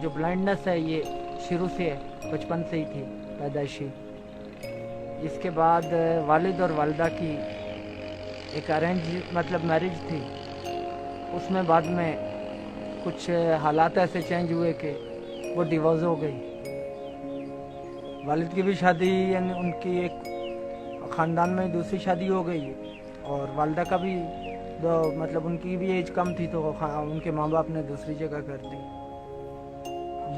जो ब्लाइंडनेस है ये शुरू से है, बचपन से ही थी, पैदाइशी। इसके बाद वालिद और वालदा की एक अरेंज मतलब मैरिज थी, उसमें बाद में कुछ हालात ऐसे चेंज हुए कि वो डिवोर्स हो गई। वालिद की भी शादी यानी उनकी एक ख़ानदान में दूसरी शादी हो गई, और वालदा का भी मतलब उनकी भी एज कम थी तो उनके माँ बाप ने दूसरी जगह कर दी।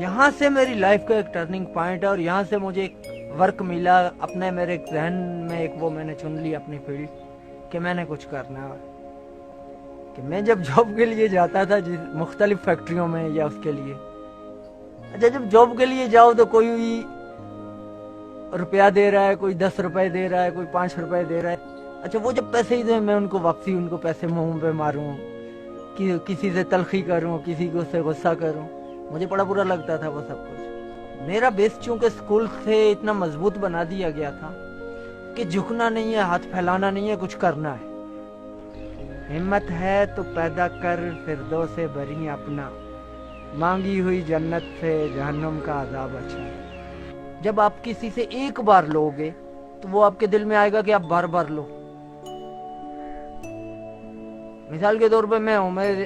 यहाँ से मेरी लाइफ का एक टर्निंग पॉइंट है, और यहाँ से मुझे एक वर्क मिला अपने, मेरे एक जहन में एक वो मैंने चुन ली अपनी फील्ड कि मैंने कुछ करना है। कि मैं जब जॉब के लिए जाता था मुख्तलिफ फैक्ट्रियों में या उसके लिए, अच्छा जब जॉब के लिए जाओ तो कोई रुपया दे रहा है, कोई 10 रुपए दे रहा है, कोई 5 रुपए दे रहा है। अच्छा वो जब पैसे ही दे मैं उनको वापसी उनको पैसे मुंह पे मारूं, कि किसी से तलखी करूं, किसी को से गुस्सा करूं, मुझे बड़ा बुरा लगता था वो सब कुछ। मेरा बेस चूंकि स्कूल से इतना मजबूत बना दिया गया था कि झुकना नहीं है, हाथ फैलाना नहीं है, कुछ करना है। हिम्मत है तो पैदा कर फिरदौस से भरी अपना, मांगी हुई जन्नत से जहन्नुम का अजाब अच्छा। जब आप किसी से एक बार लोगे तो वो आपके दिल में आएगा कि आप बार बार लो। मिसाल के तौर पे मैं हूं, मेरे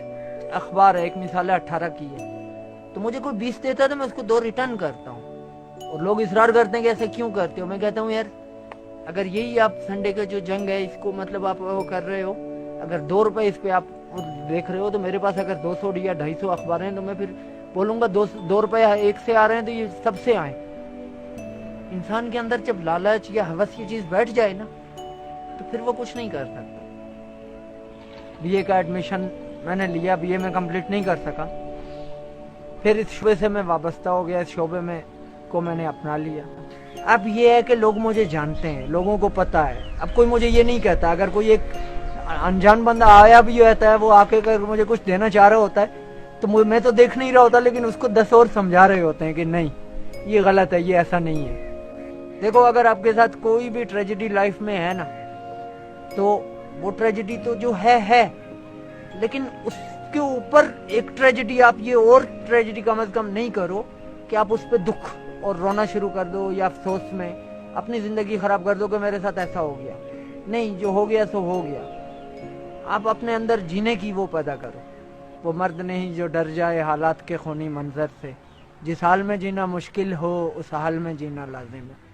अखबार है, एक मिसाल है 18 की है, तो मुझे कोई 20 देता है तो मैं उसको 2 रिटर्न करता हूँ। और लोग इसरार करते हैं कि ऐसे क्यों करते हो। मैं कहता हूँ यार अगर यही आप संडे का जो जंग है इसको मतलब आप वो कर रहे हो, अगर 2 रुपए इस पे आप देख रहे हो, तो मेरे पास अगर 200 या 250 अखबार हैं तो मैं फिर बोलूंगा 2 रुपए एक से आ रहे हैं तो ये सबसे आए। इंसान के अंदर जब लालच या हवस की चीज बैठ जाए ना तो फिर वो कुछ नहीं कर सकता। बीए का एडमिशन मैंने लिया, बीए में कंप्लीट नहीं कर सका, फिर इस शोबे से मैं वाबस्ता हो गया, इस शोबे में को मैंने अपना लिया। अब ये है कि लोग मुझे जानते हैं, लोगों को पता है। अब कोई मुझे ये नहीं कहता, अगर कोई एक अनजान बंदा आया भी रहता है, वो आके कर मुझे कुछ देना चाह रहा होता है तो मैं तो देख नहीं रहा होता, लेकिन उसको 10 और समझा रहे होते हैं कि नहीं ये गलत है, ये ऐसा नहीं है। देखो अगर आपके साथ कोई भी ट्रेजेडी लाइफ में है ना, तो वो ट्रेजेडी तो जो है, लेकिन उसके ऊपर एक ट्रेजेडी आप ये और ट्रेजेडी कम से कम नहीं करो कि आप उस पर दुख और रोना शुरू कर दो या अफसोस में अपनी जिंदगी खराब कर दो कि मेरे साथ ऐसा हो गया। नहीं, जो हो गया सो हो गया। आप अपने अंदर जीने की वो पैदा करो। वो मर्द नहीं जो डर जाए हालात के खूनी मंजर से, जिस हाल में जीना मुश्किल हो उस हाल में जीना लाजिम है।